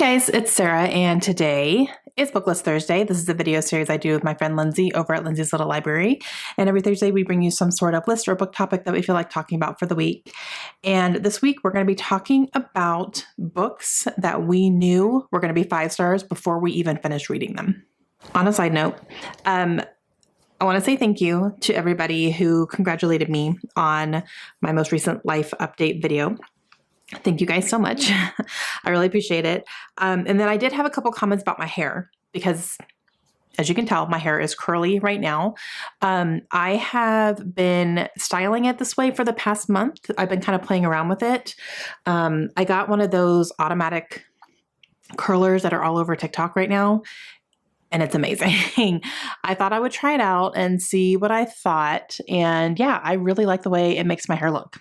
Guys, it's Sarah, and today is BookList Thursday. This is a video series I do with my friend Lindsay over at Lindsay's Little Library. And every Thursday we bring you some sort of list or book topic that we feel like talking about for the week. And this week we're going to be talking about books that we knew were going to be 5 stars before we even finished reading them. On a side note, I want to say thank you to everybody who congratulated me on my most recent life update video. Thank you guys so much. I really appreciate it. And then I did have a couple comments about my hair because, as you can tell, my hair is curly right now. I have been styling it this way for the past month. I've been kind of playing around with it. I got one of those automatic curlers that are all over TikTok right now, and it's amazing. I thought I would try it out and see what I thought. And yeah, I really like the way it makes my hair look.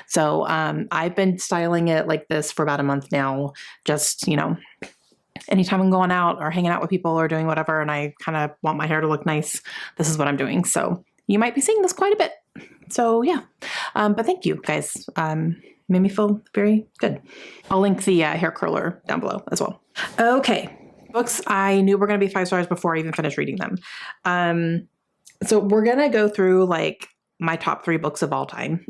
So I've been styling it like this for about a month now. Just, anytime I'm going out or hanging out with people or doing whatever, and I kind of want my hair to look nice, this is what I'm doing. So you might be seeing this quite a bit. So yeah, but thank you guys. Made me feel very good. I'll link the hair curler down below as well. Okay. Books I knew were going to be 5 stars before I even finished reading them. So we're going to go through like my top 3 books of all time.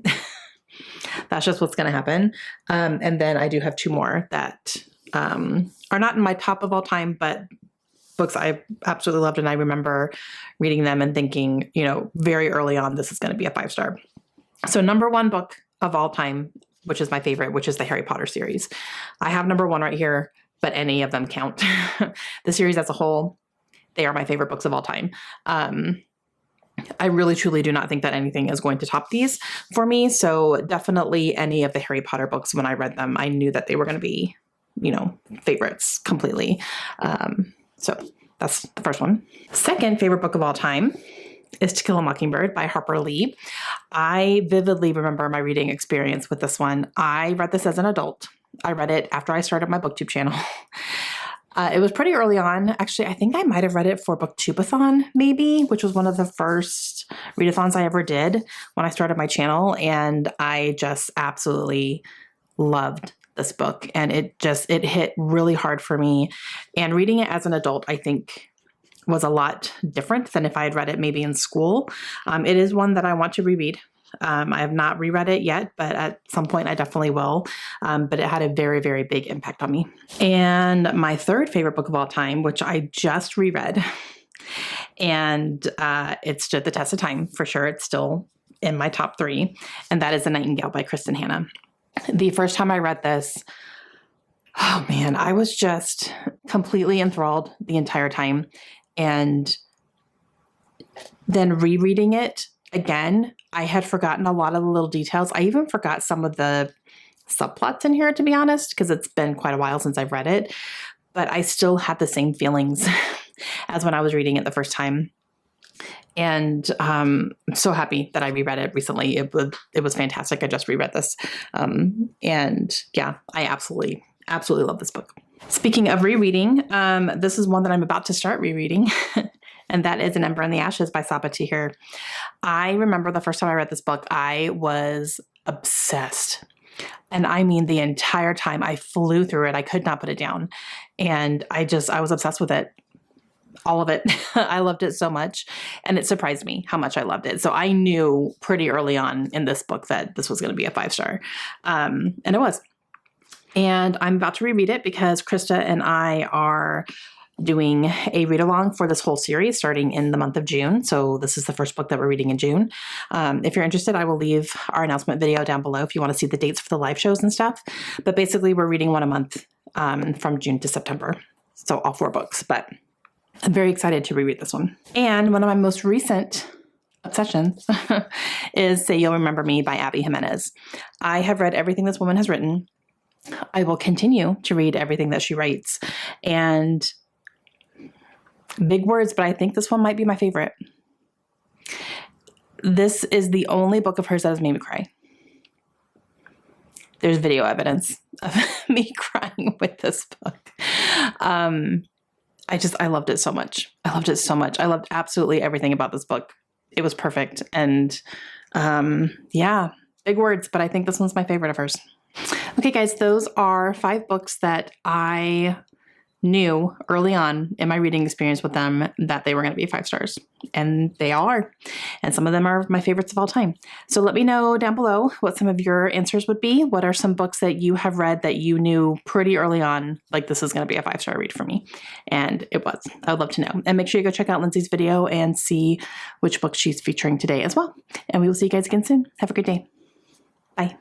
That's just what's going to happen. And then I do have 2 more that are not in my top of all time, but books I absolutely loved. And I remember reading them and thinking, very early on, this is going to be a 5 star. So number 1 book of all time, which is my favorite, which is the Harry Potter series. I have number 1 right here, but any of them count. The series as a whole, they are my favorite books of all time. I really, truly do not think that anything is going to top these for me. So definitely any of the Harry Potter books, when I read them, I knew that they were going to be, favorites completely. So that's the first one. Second favorite book of all time is To Kill a Mockingbird by Harper Lee. I vividly remember my reading experience with this one. I read this as an adult. I read it after I started my BookTube channel. It was pretty early on. Actually, I think I might have read it for BookTubeathon maybe, which was one of the first readathons I ever did when I started my channel. And I just absolutely loved this book. And it hit really hard for me. And reading it as an adult, I think, was a lot different than if I had read it maybe in school. It is one that I want to reread. I have not reread it yet, but at some point I definitely will. But it had a very, very big impact on me. And my third favorite book of all time, which I just reread, and it stood the test of time for sure. It's still in my top 3, and that is The Nightingale by Kristen Hanna. The first time I read this, oh man, I was just completely enthralled the entire time. And then rereading it again, I had forgotten a lot of the little details. I even forgot some of the subplots in here, to be honest, because it's been quite a while since I've read it. But I still had the same feelings as when I was reading it the first time. And I'm so happy that I reread it recently. It was fantastic. I just reread this. And yeah, I absolutely love this book. Speaking of rereading, this is one that I'm about to start rereading. And that is An Ember in the Ashes by Sabaa Tahir. I remember the first time I read this book, I was obsessed. And I mean, the entire time I flew through it, I could not put it down. And I was obsessed with it. All of it. I loved it so much. And it surprised me how much I loved it. So I knew pretty early on in this book that this was going to be a 5 star. And it was. And I'm about to reread it because Krista and I are doing a read-along for this whole series starting in the month of June. So this is the first book that we're reading in June. If you're interested, I will leave our announcement video down below if you want to see the dates for the live shows and stuff. But basically, we're reading one a month from June to September. So all 4 books. But I'm very excited to reread this one. And one of my most recent obsessions is Say You'll Remember Me by Abby Jimenez. I have read everything this woman has written. I will continue to read everything that she writes. And big words, but I think this one might be my favorite. This is the only book of hers that has made me cry. There's video evidence of me crying with this book. I loved it so much. I loved it so much. I loved absolutely everything about this book. It was perfect. And yeah, big words, but I think this one's my favorite of hers. Okay, guys, those are 5 books that I knew early on in my reading experience with them that they were going to be 5 stars. And they all are. And some of them are my favorites of all time. So let me know down below what some of your answers would be. What are some books that you have read that you knew pretty early on, like this is going to be a 5-star read for me? And it was. I would love to know. And make sure you go check out Lindsay's video and see which book she's featuring today as well. And we will see you guys again soon. Have a great day. Bye.